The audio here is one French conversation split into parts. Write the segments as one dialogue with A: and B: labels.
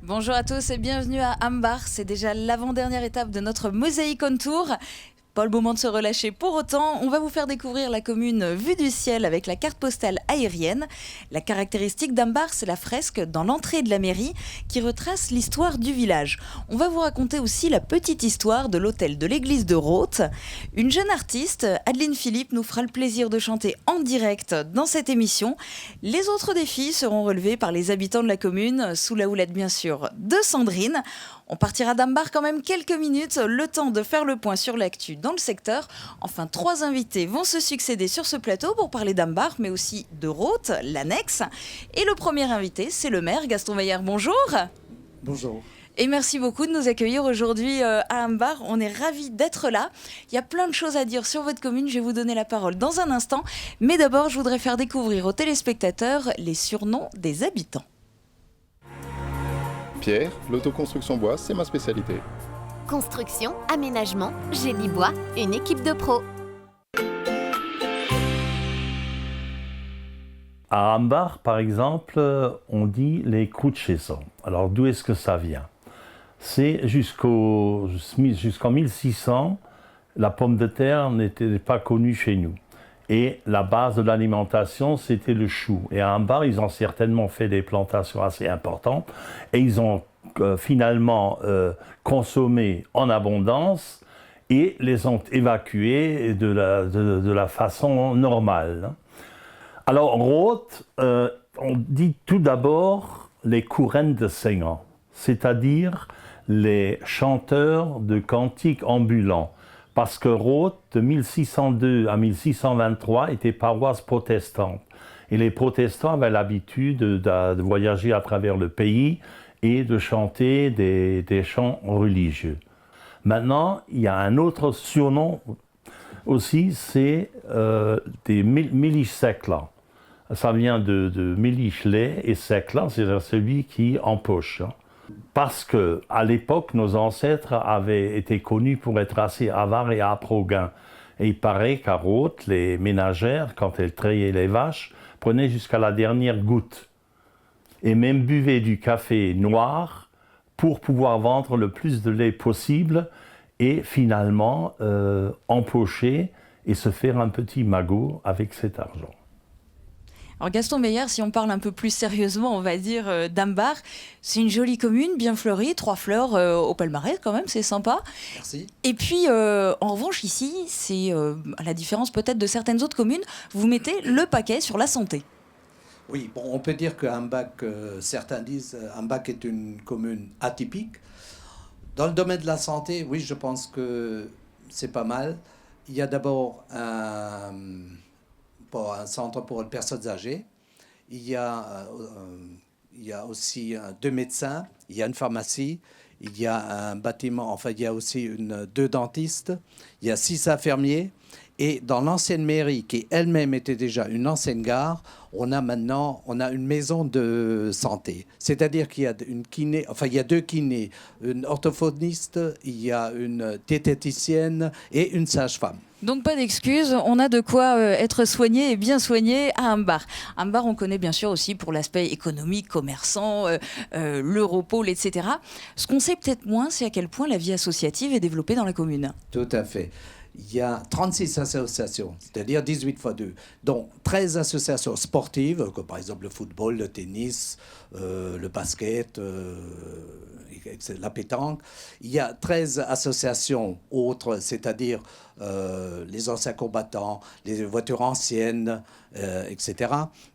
A: Bonjour à tous et bienvenue à Ambar. C'est déjà l'avant-dernière étape de notre Mosaïque on Tour. Pas le moment de se relâcher pour autant. On va vous faire découvrir la commune vue du ciel avec la carte postale aérienne. La caractéristique d'Ambar, c'est la fresque dans l'entrée de la mairie qui retrace l'histoire du village. On va vous raconter aussi la petite histoire de l'hôtel de l'église de Rothes. Une jeune artiste, Adeline Philippe, nous fera le plaisir de chanter en direct dans cette émission. Les autres défis seront relevés par les habitants de la commune, sous la houlette bien sûr de Sandrine. On partira d'Ambar quand même quelques minutes, le temps de faire le point sur l'actu dans le secteur. Enfin, 3 invités vont se succéder sur ce plateau pour parler d'Ambar, mais aussi de Rothes, l'annexe. Et le premier invité, c'est le maire, Gaston Veillard. Bonjour.
B: Bonjour.
A: Et merci beaucoup de nous accueillir aujourd'hui à Ambar. On est ravis d'être là. Il y a plein de choses à dire sur votre commune. Je vais vous donner la parole dans un instant. Mais d'abord, je voudrais faire découvrir aux téléspectateurs les surnoms des habitants.
C: Pierre, l'autoconstruction bois, c'est ma spécialité.
D: Construction, aménagement, génie bois, une équipe de pros.
E: À Ambar, par exemple, on dit les crucceso. Alors d'où est-ce que ça vient? C'est jusqu'en 1600, la pomme de terre n'était pas connue chez nous. Et la base de l'alimentation, c'était le chou. Et à Ambar, ils ont certainement fait des plantations assez importantes. Et ils ont finalement consommé en abondance et les ont évacués de la façon normale. Alors, Rothes, on dit tout d'abord les courants de seignants, c'est-à-dire les chanteurs de cantiques ambulants. Parce que Rothes, de 1602 à 1623, était paroisse protestante. Et les protestants avaient l'habitude de voyager à travers le pays et de chanter des chants religieux. Maintenant, il y a un autre surnom aussi, c'est des miliches secla. Ça vient de miliche-lait et secla, c'est celui qui empoche. Parce qu'à l'époque, nos ancêtres avaient été connus pour être assez avares et âpres-gains. Et il paraît qu'à Rothes, les ménagères, quand elles traillaient les vaches, prenaient jusqu'à la dernière goutte. Et même buvaient du café noir pour pouvoir vendre le plus de lait possible et finalement empocher et se faire un petit magot avec cet argent.
A: Alors Gaston Veillard, si on parle un peu plus sérieusement, on va dire d'Ambar, c'est une jolie commune, bien fleurie, 3 fleurs au palmarès quand même, c'est sympa.
B: Merci.
A: Et puis en revanche ici, c'est à la différence peut-être de certaines autres communes, vous mettez le paquet sur la santé.
B: Oui, bon, on peut dire qu'Ambach, certains disent Ambach est une commune atypique. Dans le domaine de la santé, oui, je pense que c'est pas mal. Il y a d'abord un centre pour les personnes âgées. Il y a aussi 2 médecins, il y a une pharmacie, il y a un bâtiment, enfin il y a aussi 2 dentistes, il y a 6 infirmiers. Et dans l'ancienne mairie, qui elle-même était déjà une ancienne gare, on a une maison de santé. C'est-à-dire qu'il y a une kiné, enfin il y a 2 kinés, une orthophoniste, il y a une diététicienne et une sage-femme.
A: Donc pas d'excuses, on a de quoi être soigné et bien soigné à Ambar. Ambar, on connaît bien sûr aussi pour l'aspect économique, commerçant, l'Europole, etc. Ce qu'on sait peut-être moins, c'est à quel point la vie associative est développée dans la commune.
B: Tout à fait. Il y a 36 associations, c'est-à-dire 18 fois 2, dont 13 associations sportives, comme par exemple le football, le tennis, le basket, la pétanque. Il y a 13 associations autres, c'est-à-dire les anciens combattants, les voitures anciennes, etc.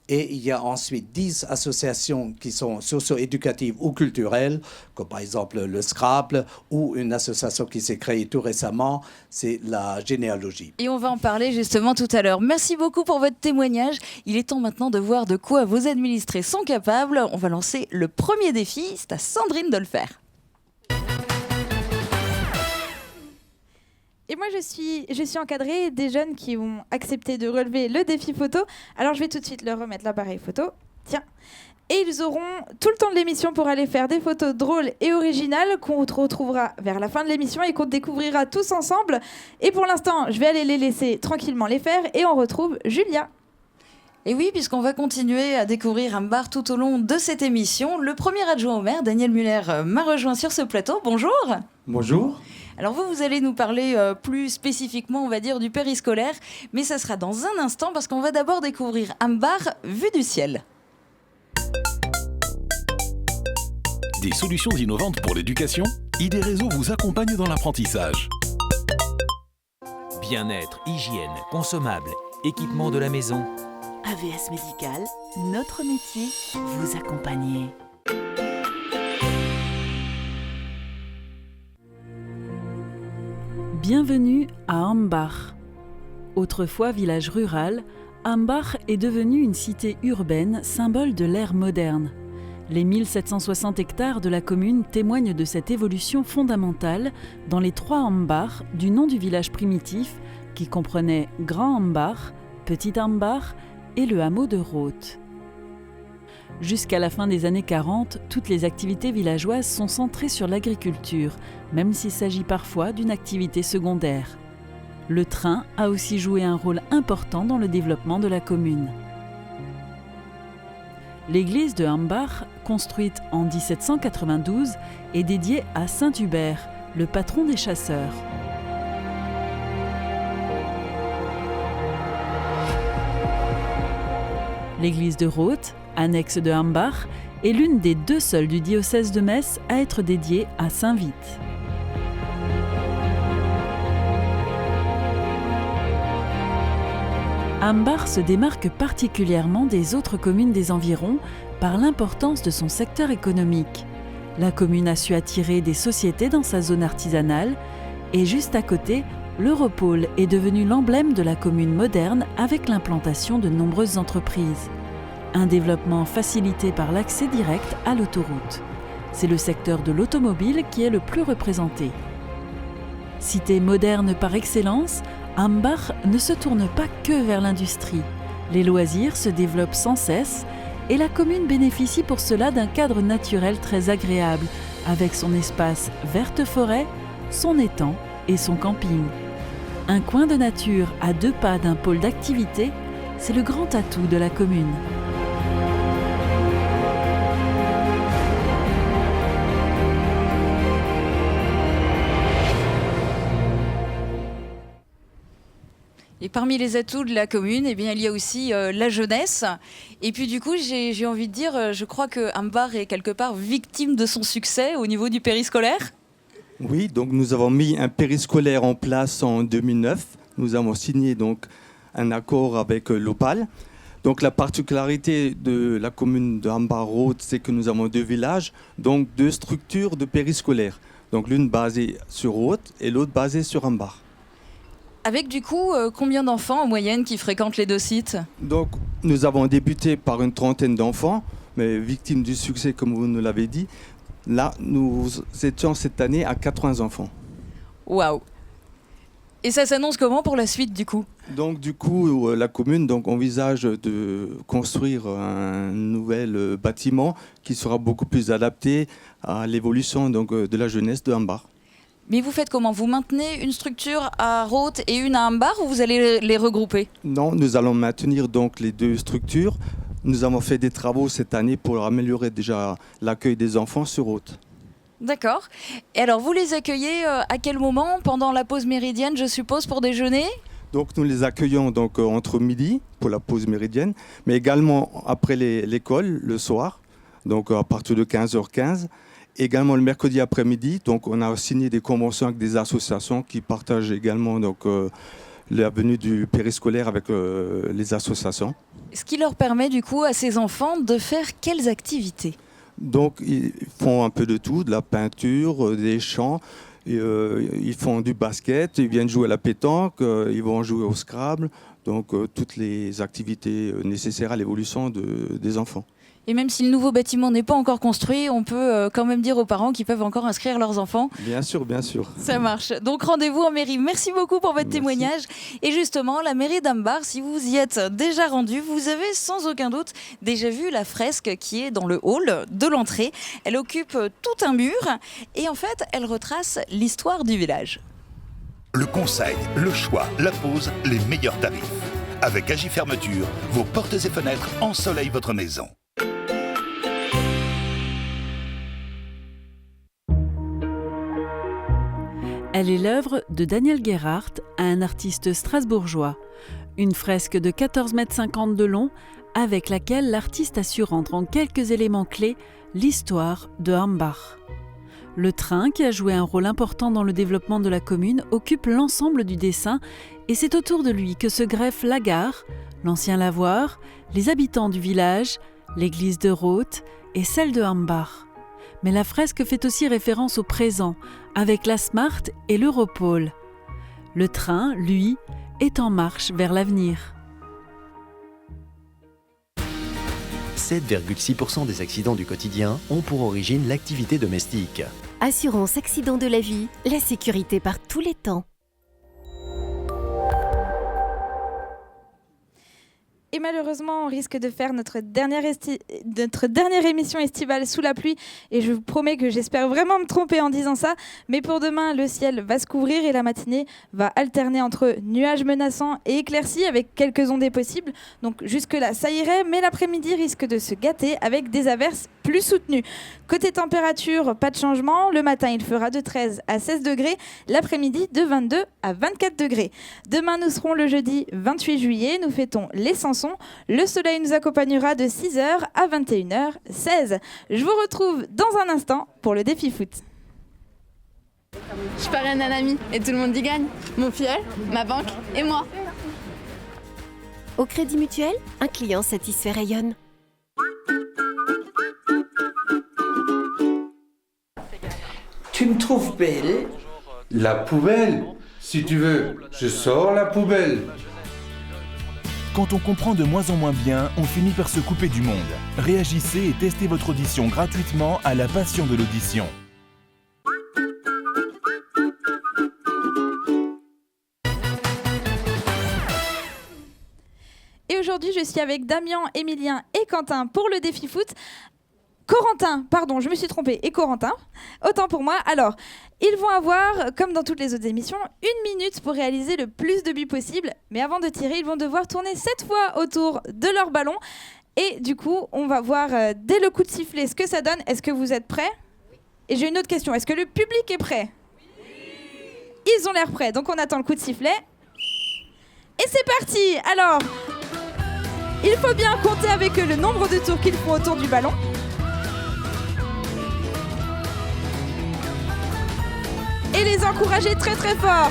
B: Et il y a ensuite 10 associations qui sont socio-éducatives ou culturelles, comme par exemple le Scrabble, ou une association qui s'est créée tout récemment, c'est la généalogie.
A: Et on va en parler justement tout à l'heure. Merci beaucoup pour votre témoignage. Il est temps maintenant de voir de quoi vos administrés sont capables. On va lancer le premier défi, c'est à Sandrine de le faire.
F: Et moi, je suis encadrée des jeunes qui ont accepté de relever le défi photo. Alors, je vais tout de suite leur remettre l'appareil photo. Tiens. Et ils auront tout le temps de l'émission pour aller faire des photos drôles et originales qu'on retrouvera vers la fin de l'émission et qu'on découvrira tous ensemble. Et pour l'instant, je vais aller les laisser tranquillement les faire et on retrouve Julia.
A: Et oui, puisqu'on va continuer à découvrir Ambar tout au long de cette émission. Le premier adjoint au maire, Daniel Muller, m'a rejoint sur ce plateau. Bonjour.
G: Bonjour.
A: Alors vous allez nous parler plus spécifiquement, on va dire, du périscolaire, mais ça sera dans un instant parce qu'on va d'abord découvrir Ambar vue du ciel.
H: Des solutions innovantes pour l'éducation, ID Réseau vous accompagne dans l'apprentissage.
I: Bien-être, hygiène, consommables, équipement de la maison.
J: AVS Médical, notre métier, vous accompagner.
K: Bienvenue à Ambar. Autrefois village rural, Ambar est devenu une cité urbaine, symbole de l'ère moderne. Les 1760 hectares de la commune témoignent de cette évolution fondamentale dans les 3 Ambars du nom du village primitif qui comprenait Grand Ambar, Petit Ambar et le hameau de Roth. Jusqu'à la fin des années 40, toutes les activités villageoises sont centrées sur l'agriculture, même s'il s'agit parfois d'une activité secondaire. Le train a aussi joué un rôle important dans le développement de la commune. L'église de Ambar, construite en 1792, est dédiée à Saint Hubert, le patron des chasseurs. L'église de Roth, annexe de Ambar, est l'une des 2 seules du diocèse de Metz à être dédiée à Saint Vith. Ambar se démarque particulièrement des autres communes des environs par l'importance de son secteur économique. La commune a su attirer des sociétés dans sa zone artisanale et juste à côté, l'Europôle est devenu l'emblème de la commune moderne avec l'implantation de nombreuses entreprises. Un développement facilité par l'accès direct à l'autoroute. C'est le secteur de l'automobile qui est le plus représenté. Cité moderne par excellence, Ambar ne se tourne pas que vers l'industrie. Les loisirs se développent sans cesse et la commune bénéficie pour cela d'un cadre naturel très agréable, avec son espace verte forêt, son étang et son camping. Un coin de nature à 2 pas d'un pôle d'activité, c'est le grand atout de la commune.
A: Et parmi les atouts de la commune, eh bien, il y a aussi la jeunesse. Et puis du coup, j'ai envie de dire, je crois que Ambar est quelque part victime de son succès au niveau du périscolaire.
G: Oui, donc nous avons mis un périscolaire en place en 2009. Nous avons signé donc un accord avec l'Opal. Donc la particularité de la commune de Ambar-Roth, c'est que nous avons 2 villages, donc 2 structures de périscolaire. Donc l'une basée sur Roth et l'autre basée sur Ambar.
A: Avec du coup, combien d'enfants en moyenne qui fréquentent les 2 sites ?
G: Donc nous avons débuté par une 30aine d'enfants, mais victimes du succès comme vous nous l'avez dit. Là, nous étions cette année à 80 enfants.
A: Waouh ! Et ça s'annonce comment pour la suite du coup ?
G: Donc du coup, la commune envisage de construire un nouvel bâtiment qui sera beaucoup plus adapté à l'évolution de la jeunesse de Ambar.
A: Mais vous faites comment ? Vous maintenez une structure à Roth et une à Ambar ou vous allez les regrouper ?
G: Non, nous allons maintenir donc les 2 structures. Nous avons fait des travaux cette année pour améliorer déjà l'accueil des enfants sur Roth.
A: D'accord. Et alors vous les accueillez à quel moment ? Pendant la pause méridienne, je suppose, pour déjeuner ?
G: Donc nous les accueillons entre midi pour la pause méridienne, mais également après l'école, le soir, donc à partir de 15h15. Également le mercredi après-midi, donc on a signé des conventions avec des associations qui partagent également la venue du périscolaire avec les associations.
A: Ce qui leur permet du coup à ces enfants de faire quelles activités ?
G: Donc ils font un peu de tout, de la peinture, des chants, ils font du basket, ils viennent jouer à la pétanque, ils vont jouer au Scrabble, donc toutes les activités nécessaires à l'évolution des enfants.
A: Et même si le nouveau bâtiment n'est pas encore construit, on peut quand même dire aux parents qu'ils peuvent encore inscrire leurs enfants.
G: Bien sûr, bien sûr.
A: Ça marche. Donc rendez-vous en mairie. Merci beaucoup pour votre témoignage. Et justement, la mairie d'Ambar, si vous y êtes déjà rendu, vous avez sans aucun doute déjà vu la fresque qui est dans le hall de l'entrée. Elle occupe tout un mur et en fait, elle retrace l'histoire du village.
H: Le conseil, le choix, la pause, les meilleurs tarifs.
L: Avec Agifermeture, vos portes et fenêtres ensoleillent votre maison.
K: Elle est l'œuvre de Daniel Gerhardt, un artiste strasbourgeois. Une fresque de 14,50 m de long, avec laquelle l'artiste a su rendre en quelques éléments clés l'histoire de Hambach. Le train, qui a joué un rôle important dans le développement de la commune, occupe l'ensemble du dessin et c'est autour de lui que se greffe la gare, l'ancien lavoir, les habitants du village, l'église de Roth et celle de Hambach. Mais la fresque fait aussi référence au présent, avec la Smart et l'Europol. Le train, lui, est en marche vers l'avenir.
M: 7,6% des accidents du quotidien ont pour origine l'activité domestique.
D: Assurance accident de la vie, la sécurité par tous les temps.
F: Et malheureusement, on risque de faire notre dernière émission estivale sous la pluie. Et je vous promets que j'espère vraiment me tromper en disant ça. Mais pour demain, le ciel va se couvrir et la matinée va alterner entre nuages menaçants et éclaircies avec quelques ondées possibles. Donc jusque-là, ça irait. Mais l'après-midi risque de se gâter avec des averses plus soutenues. Côté température, pas de changement. Le matin, il fera de 13 à 16 degrés. L'après-midi, de 22 à 24 degrés. Demain, nous serons le jeudi 28 juillet. Nous fêtons les Sansons. Le soleil nous accompagnera de 6h à 21h16. Je vous retrouve dans un instant pour le défi foot.
N: Je parraine un ami et tout le monde y gagne. Mon filleul, ma banque et moi.
D: Au Crédit Mutuel, un client satisfait rayonne.
O: Tu me trouves belle? La poubelle? Si tu veux, je sors la poubelle.
H: Quand on comprend de moins en moins bien, on finit par se couper du monde. Réagissez et testez votre audition gratuitement à la passion de l'audition.
F: Et aujourd'hui, je suis avec Damien, Emilien et Quentin pour le défi foot. Corentin, pardon, je me suis trompée, et Corentin, autant pour moi. Alors, ils vont avoir, comme dans toutes les autres émissions, 1 minute pour réaliser le plus de buts possible. Mais avant de tirer, ils vont devoir tourner 7 fois autour de leur ballon. Et du coup, on va voir dès le coup de sifflet ce que ça donne. Est-ce que vous êtes prêts? Et j'ai une autre question, est-ce que le public est prêt? Ils ont l'air prêts, donc on attend le coup de sifflet. Et c'est parti! Alors, il faut bien compter avec eux le nombre de tours qu'ils font autour du ballon. Et les encourager très très fort.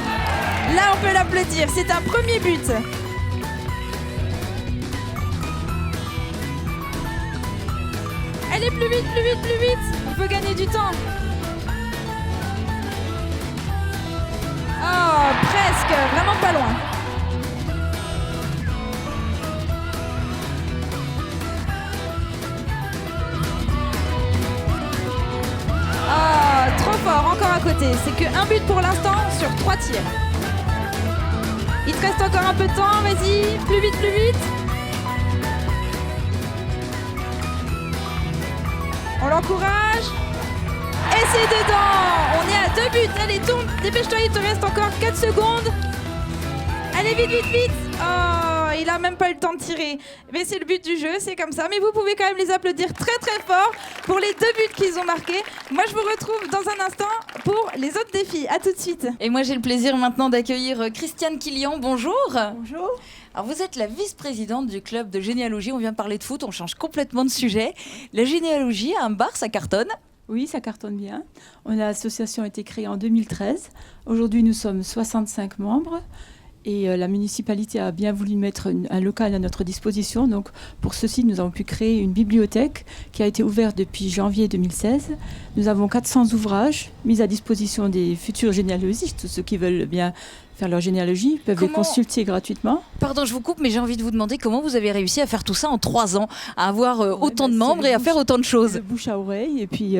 F: Là, on peut l'applaudir. C'est un premier but. Allez, plus vite, plus vite, plus vite. Il faut gagner du temps. Oh, presque. Vraiment pas loin. Trop fort, encore à côté. C'est qu'un but pour l'instant sur 3 tirs. Il te reste encore un peu de temps, vas-y, plus vite, plus vite. On l'encourage. Et c'est dedans. On est à 2 buts. Allez, tourne, dépêche-toi, il te reste encore 4 secondes. Allez, vite, vite, vite. Oh, il a même pas eu le temps de tirer. Mais c'est le but du jeu, c'est comme ça. Mais vous pouvez quand même les applaudir très très fort pour les 2 buts qu'ils ont marqués. Moi, je vous retrouve dans un instant pour les autres défis. À tout de suite.
A: Et moi, j'ai le plaisir maintenant d'accueillir Christiane Killian. Bonjour.
P: Bonjour.
A: Alors, vous êtes la vice-présidente du club de généalogie. On vient de parler de foot, on change complètement de sujet. La généalogie à Hambach, ça cartonne?
P: Oui, ça cartonne bien. L'association a été créée en 2013. Aujourd'hui, nous sommes 65 membres. Et la municipalité a bien voulu mettre un local à notre disposition. Donc, pour ceci, nous avons pu créer une bibliothèque qui a été ouverte depuis janvier 2016. Nous avons 400 ouvrages mis à disposition des futurs généalogistes. Tous ceux qui veulent bien faire leur généalogie peuvent les consulter gratuitement.
A: Pardon, je vous coupe, mais j'ai envie de vous demander comment vous avez réussi à faire tout ça en 3 ans, à avoir autant de membres et à faire autant de choses.
P: De bouche à oreille. Et puis,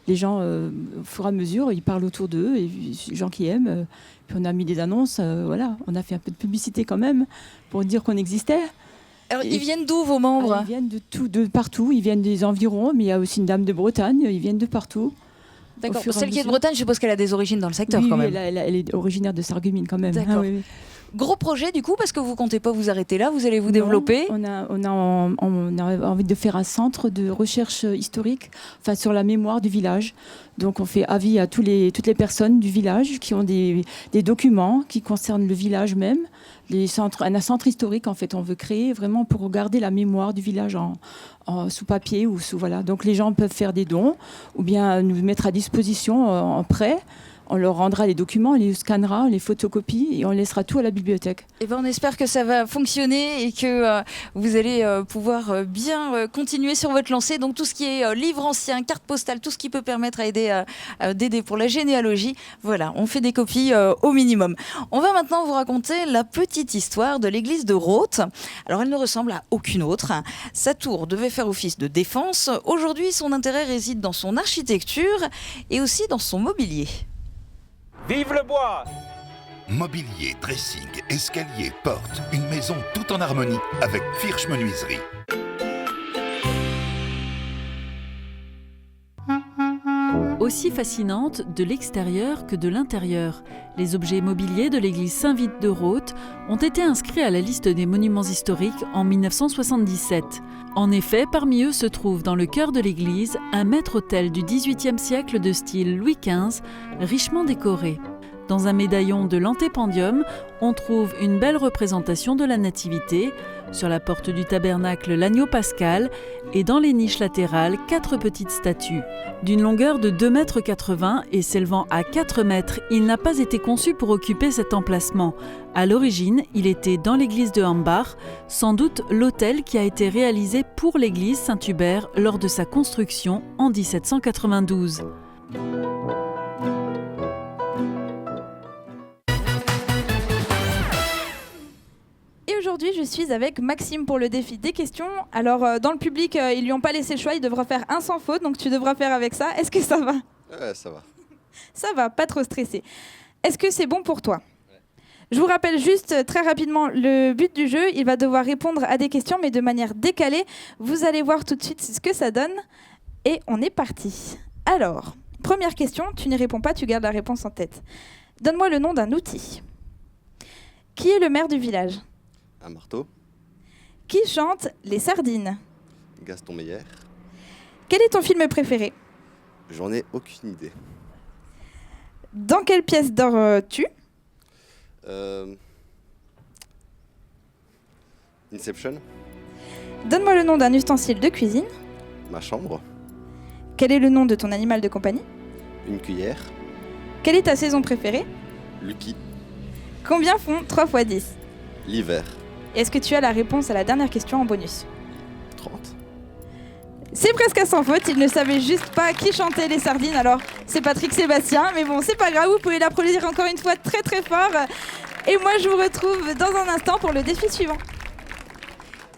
P: les gens, au fur et à mesure, ils parlent autour d'eux. Et les gens qui aiment... Puis on a mis des annonces, voilà, on a fait un peu de publicité quand même pour dire qu'on existait.
A: Alors, ils viennent d'où vos membres?
P: Ils viennent de partout, ils viennent des environs, mais il y a aussi une dame de Bretagne, ils viennent de partout.
A: D'accord, celle qui est de Bretagne, je suppose qu'elle a des origines dans le secteur quand même.
P: Oui, elle est originaire de Sarreguemines quand même.
A: D'accord.
P: Oui.
A: Gros projet du coup, parce que vous comptez pas vous arrêter là, vous allez vous développer.
P: On a envie de faire un centre de recherche historique, enfin sur la mémoire du village. Donc on fait avis à toutes les personnes du village qui ont des documents qui concernent le village même. Un centre historique en fait, on veut créer vraiment pour garder la mémoire du village sous papier ou sous voilà. Donc les gens peuvent faire des dons ou bien nous mettre à disposition en prêt. On leur rendra les documents, on les scannera, on les photocopie et on laissera tout à la bibliothèque.
A: Et ben on espère que ça va fonctionner et que vous allez pouvoir bien continuer sur votre lancée. Donc tout ce qui est livre ancien, carte postale, tout ce qui peut permettre d'aider pour la généalogie. Voilà, on fait des copies au minimum. On va maintenant vous raconter la petite histoire de l'église de Rothes. Alors elle ne ressemble à aucune autre. Sa tour devait faire office de défense. Aujourd'hui, son intérêt réside dans son architecture et aussi dans son mobilier.
L: Vive le bois! Mobilier, dressing, escalier, porte, une maison tout en harmonie avec Firsch Menuiserie.
K: Aussi fascinante de l'extérieur que de l'intérieur, les objets mobiliers de l'église Saint-Vite de Rothes ont été inscrits à la liste des monuments historiques en 1977. En effet, parmi eux se trouve dans le cœur de l'église un maître-autel du XVIIIe siècle de style Louis XV, richement décoré. Dans un médaillon de l'antépendium, on trouve une belle représentation de la Nativité, sur la porte du tabernacle l'agneau pascal et dans les niches latérales 4 petites statues. D'une longueur de 2,80 m et s'élevant à 4 mètres, il n'a pas été conçu pour occuper cet emplacement. À l'origine, il était dans l'église de Hambach, sans doute l'autel qui a été réalisé pour l'église Saint-Hubert lors de sa construction en 1792.
F: Et aujourd'hui, je suis avec Maxime pour le défi des questions. Alors, dans le public, ils lui ont pas laissé le choix, il devra faire un sans faute, donc tu devras faire avec ça. Est-ce que ça va ?
Q: Ouais, ça va.
F: Ça va, pas trop stressé. Est-ce que c'est bon pour toi ? Je vous rappelle juste très rapidement le but du jeu. Il va devoir répondre à des questions, mais de manière décalée. Vous allez voir tout de suite ce que ça donne. Et on est parti. Alors, première question, tu n'y réponds pas, tu gardes la réponse en tête. Donne-moi le nom d'un outil. Qui est le maire du village ?
Q: Un marteau.
F: Qui chante Les Sardines ?
Q: Gaston Meyer.
F: Quel est ton film préféré ?
Q: J'en ai aucune idée.
F: Dans quelle pièce dors-tu ?
Q: Inception.
F: Donne-moi le nom d'un ustensile de cuisine.
Q: Ma chambre.
F: Quel est le nom de ton animal de compagnie ?
Q: Une cuillère.
F: Quelle est ta saison préférée ?
Q: Lucky.
F: Combien font 3 x 10 ?
Q: L'hiver.
F: Est-ce que tu as la réponse à la dernière question en bonus ?
Q: 30.
F: C'est presque à sans faute, il ne savait juste pas qui chantait les sardines, alors c'est Patrick Sébastien, mais bon, c'est pas grave, vous pouvez l'applaudir encore une fois très très fort. Et moi, je vous retrouve dans un instant pour le défi suivant.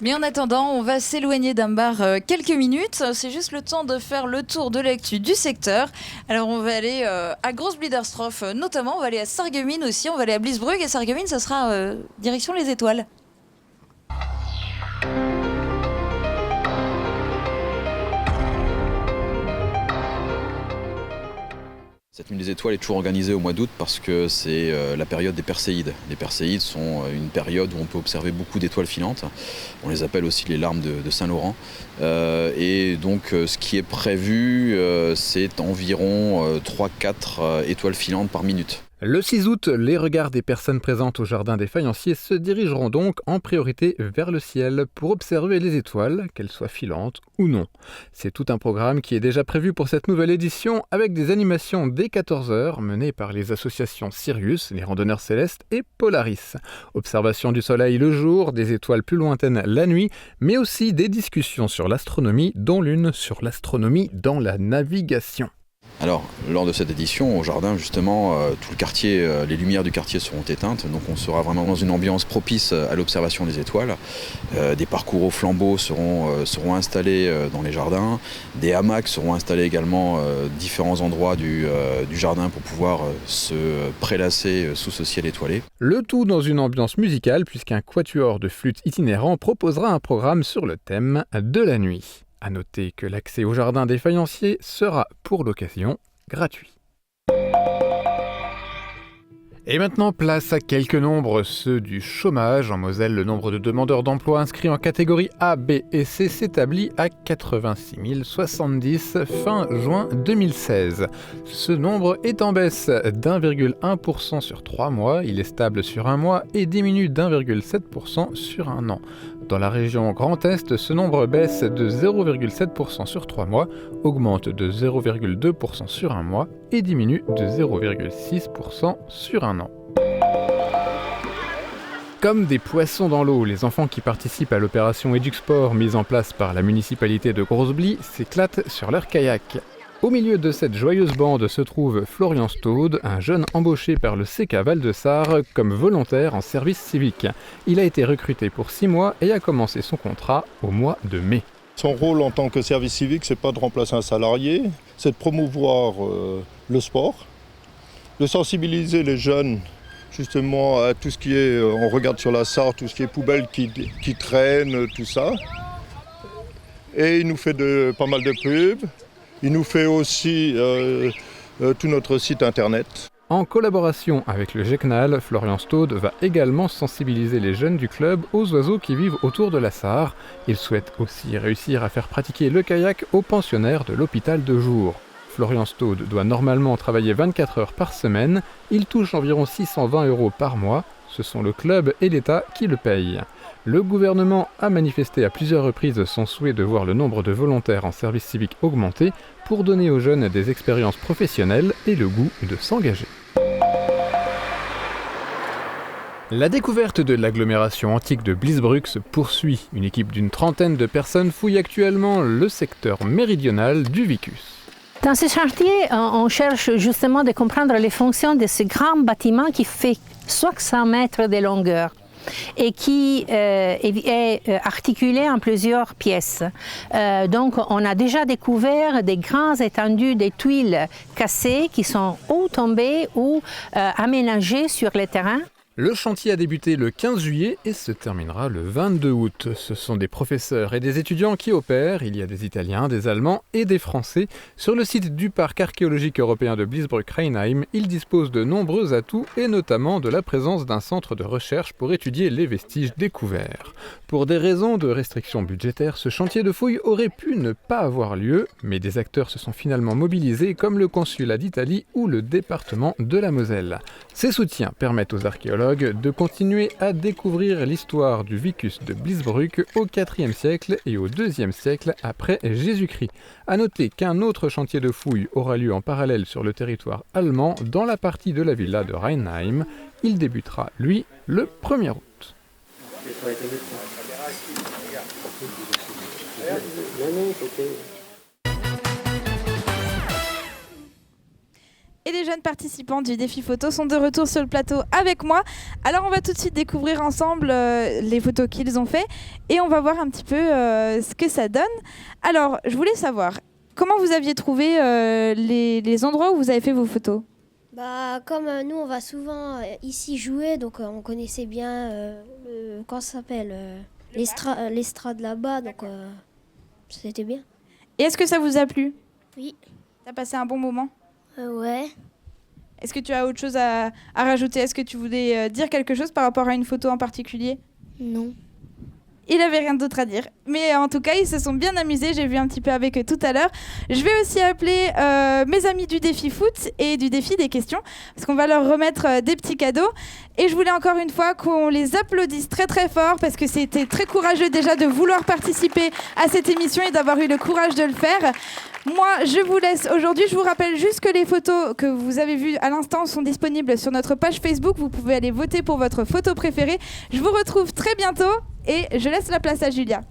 A: Mais en attendant, on va s'éloigner d'Hambach quelques minutes. C'est juste le temps de faire le tour de l'actu du secteur. Alors on va aller à Großbliedersdorf notamment, on va aller à Sarreguemines aussi, on va aller à Bliesbrück et Sarreguemines, ça sera direction les étoiles.
R: Cette nuit des étoiles est toujours organisée au mois d'août parce que c'est la période des Perséides. Les Perséides sont une période où on peut observer beaucoup d'étoiles filantes. On les appelle aussi les larmes de Saint-Laurent. Et donc ce qui est prévu, c'est environ 3-4 étoiles filantes par minute.
S: Le 6 août, les regards des personnes présentes au jardin des faïenciers se dirigeront donc en priorité vers le ciel pour observer les étoiles, qu'elles soient filantes ou non. C'est tout un programme qui est déjà prévu pour cette nouvelle édition avec des animations dès 14h menées par les associations Sirius, les randonneurs célestes et Polaris. Observation du soleil le jour, des étoiles plus lointaines la nuit, mais aussi des discussions sur l'astronomie, dont l'une sur l'astronomie dans la navigation.
R: Alors, lors de cette édition, au jardin, justement, tout le quartier, les lumières du quartier seront éteintes, donc on sera vraiment dans une ambiance propice à l'observation des étoiles. Des parcours au flambeau seront installés dans les jardins, des hamacs seront installés également différents endroits du jardin pour pouvoir se prélasser sous ce ciel étoilé.
S: Le tout dans une ambiance musicale, puisqu'un quatuor de flûte itinérant proposera un programme sur le thème de la nuit. À noter que l'accès au jardin des faïenciers sera, pour l'occasion, gratuit. Et maintenant, place à quelques nombres, ceux du chômage. En Moselle, le nombre de demandeurs d'emploi inscrits en catégorie A, B et C s'établit à 86 070 fin juin 2016. Ce nombre est en baisse d'1,1% sur 3 mois, il est stable sur un mois et diminue d'1,7% sur un an. Dans la région Grand Est, ce nombre baisse de 0,7% sur 3 mois, augmente de 0,2% sur un mois et diminue de 0,6% sur un an. Comme des poissons dans l'eau, les enfants qui participent à l'opération EduxSport mise en place par la municipalité de Grosse-Blie s'éclatent sur leur kayak. Au milieu de cette joyeuse bande se trouve Florian Staude, un jeune embauché par le CK Val-de-Sarre comme volontaire en service civique. Il a été recruté pour 6 mois et a commencé son contrat au mois de mai.
C: Son rôle en tant que service civique, c'est pas de remplacer un salarié, c'est de promouvoir le sport, de sensibiliser les jeunes justement à tout ce qui est, on regarde sur la Sarre, tout ce qui est poubelle qui traîne, tout ça. Et il nous fait pas mal de pubs. Il nous fait aussi tout notre site internet.
S: En collaboration avec le GECNAL, Florian Staude va également sensibiliser les jeunes du club aux oiseaux qui vivent autour de la Sarre. Il souhaite aussi réussir à faire pratiquer le kayak aux pensionnaires de l'hôpital de jour. Florian Staude doit normalement travailler 24 heures par semaine. Il touche environ 620 € par mois. Ce sont le club et l'État qui le payent. Le gouvernement a manifesté à plusieurs reprises son souhait de voir le nombre de volontaires en service civique augmenter pour donner aux jeunes des expériences professionnelles et le goût de s'engager. La découverte de l'agglomération antique de Bliesbruck se poursuit. Une équipe d'une trentaine de personnes fouille actuellement le secteur méridional du Vicus.
T: Dans ce chantier, on cherche justement de comprendre les fonctions de ce grand bâtiment qui fait 600 mètres de longueur et qui est articulé en plusieurs pièces. Donc on a déjà découvert des grandes étendues de tuiles cassées qui sont ou tombées ou aménagées sur le terrain.
S: Le chantier a débuté le 15 juillet et se terminera le 22 août. Ce sont des professeurs et des étudiants qui opèrent. Il y a des Italiens, des Allemands et des Français. Sur le site du parc archéologique européen de Bliesbruck-Rheinheim, il dispose de nombreux atouts et notamment de la présence d'un centre de recherche pour étudier les vestiges découverts. Pour des raisons de restrictions budgétaires, ce chantier de fouilles aurait pu ne pas avoir lieu, mais des acteurs se sont finalement mobilisés comme le consulat d'Italie ou le département de la Moselle. Ces soutiens permettent aux archéologues de continuer à découvrir l'histoire du Vicus de Bliesbruck au IVe siècle et au IIe siècle après Jésus-Christ. A noter qu'un autre chantier de fouilles aura lieu en parallèle sur le territoire allemand dans la partie de la villa de Rheinheim. Il débutera, lui, le 1er août.
F: Et les jeunes participants du défi photo sont de retour sur le plateau avec moi. Alors on va tout de suite découvrir ensemble les photos qu'ils ont fait et on va voir un petit peu ce que ça donne. Alors je voulais savoir, comment vous aviez trouvé les endroits où vous avez fait vos photos ?
U: Comme nous on va souvent ici jouer, donc on connaissait bien comment ça s'appelle l'estrade là-bas, donc c'était bien.
F: Et est-ce que ça vous a plu ?
U: Oui.
F: T'as passé un bon moment ?
U: Ouais.
F: Est-ce que tu as autre chose à rajouter ? Est-ce que tu voulais dire quelque chose par rapport à une photo en particulier ?
U: Non.
F: Il n'avait rien d'autre à dire. Mais en tout cas, ils se sont bien amusés. J'ai vu un petit peu avec eux tout à l'heure. Je vais aussi appeler mes amis du défi foot et du défi des questions parce qu'on va leur remettre des petits cadeaux. Et je voulais encore une fois qu'on les applaudisse très très fort parce que c'était très courageux déjà de vouloir participer à cette émission et d'avoir eu le courage de le faire. Moi, je vous laisse aujourd'hui. Je vous rappelle juste que les photos que vous avez vues à l'instant sont disponibles sur notre page Facebook. Vous pouvez aller voter pour votre photo préférée. Je vous retrouve très bientôt et je laisse la place à Julia.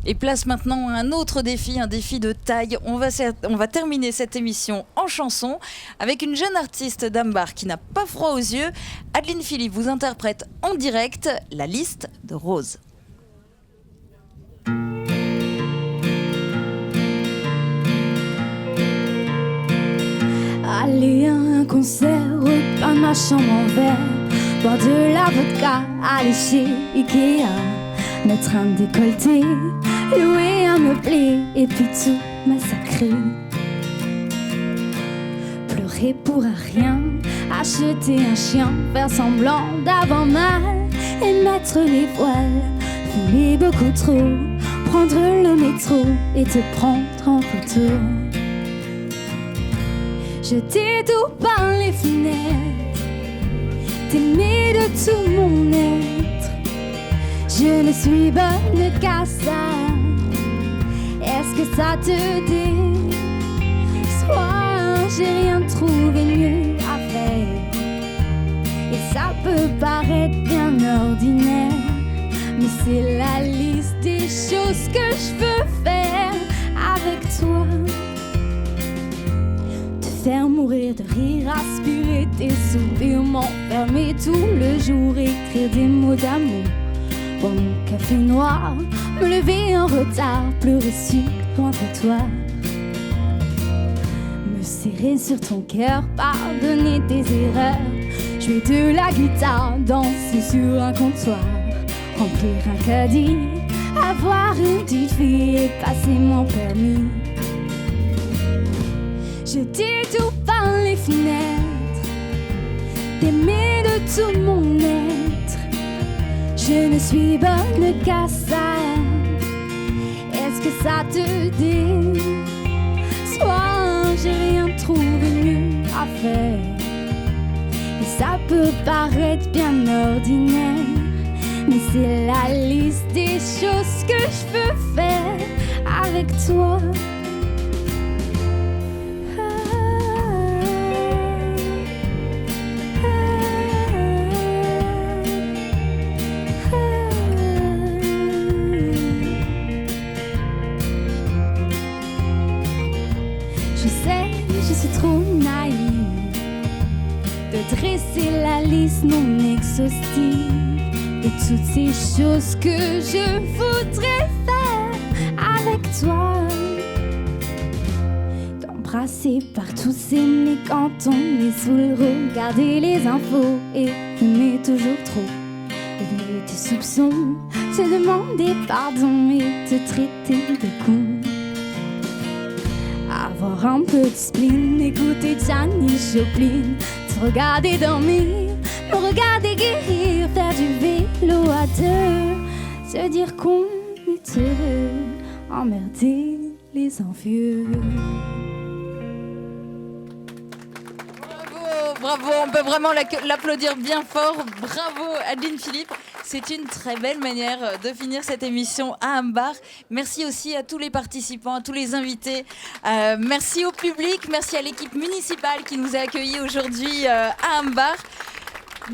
A: Et place maintenant un autre défi, un défi de taille. On va terminer cette émission en chanson avec une jeune artiste d'Ambar qui n'a pas froid aux yeux. Adeline Philippe vous interprète en direct la liste de Rose.
V: Aller à un concert, repeindre ma chambre en verre, boire de la vodka, aller chez Ikea, mettre un décolleté, louer un meublé et puis tout massacrer. Pleurer pour rien, Acheter un chien, faire semblant d'avoir mal et mettre les voiles, fumer beaucoup trop, prendre le métro et te prendre en photo. Jeter tout par les fenêtres, t'aimer de tout mon être. Je ne suis bonne qu'à ça. Est-ce que ça te déçoit? J'ai rien trouvé mieux à faire. Et ça peut paraître bien ordinaire, mais c'est la liste des choses que je veux faire avec toi. Te faire mourir de rire, aspirer tes souvenirs, m'enfermer tout le jour, écrire des mots d'amour pour mon café noir, me lever en retard, pleurer sur contre toi, me serrer sur ton cœur, pardonner tes erreurs, jouer de la guitare, danser sur un comptoir, remplir un caddie, avoir une petite fille et passer mon permis. Jeter tout par les fenêtres, t'aimer de tout mon être. Je ne suis bonne qu'à ça. Est-ce que ça te déçoit? J'ai rien trouvé mieux à faire. Et ça peut paraître bien ordinaire, mais c'est la liste des choses que je veux faire avec toi. Dresser la liste non exhaustive de toutes ces choses que je voudrais faire avec toi. T'embrasser partout, s'aimer quand on est sous le regarder les infos et fumer toujours trop. Oublier tes soupçons, te demander pardon et te traiter de con. Avoir un peu de spleen, écouter Janis Joplin, te regarder dormir, me regarder guérir, faire du vélo à deux, se dire qu'on est heureux, emmerder les envieux.
A: Bravo, on peut vraiment l'applaudir bien fort. Bravo Adeline Philippe. C'est une très belle manière de finir cette émission à Ambar. Merci aussi à tous les participants, à tous les invités. Merci au public, merci à l'équipe municipale qui nous a accueillis aujourd'hui à Ambar.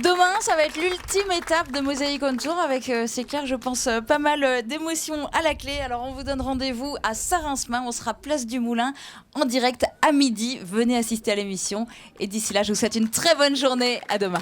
A: Demain, ça va être l'ultime étape de Mosaïque on Tour avec, c'est clair, je pense, pas mal d'émotions à la clé. Alors, on vous donne rendez-vous à Saint-Rinsmin. On sera place du Moulin en direct à midi. Venez assister à l'émission. Et d'ici là, je vous souhaite une très bonne journée. À demain.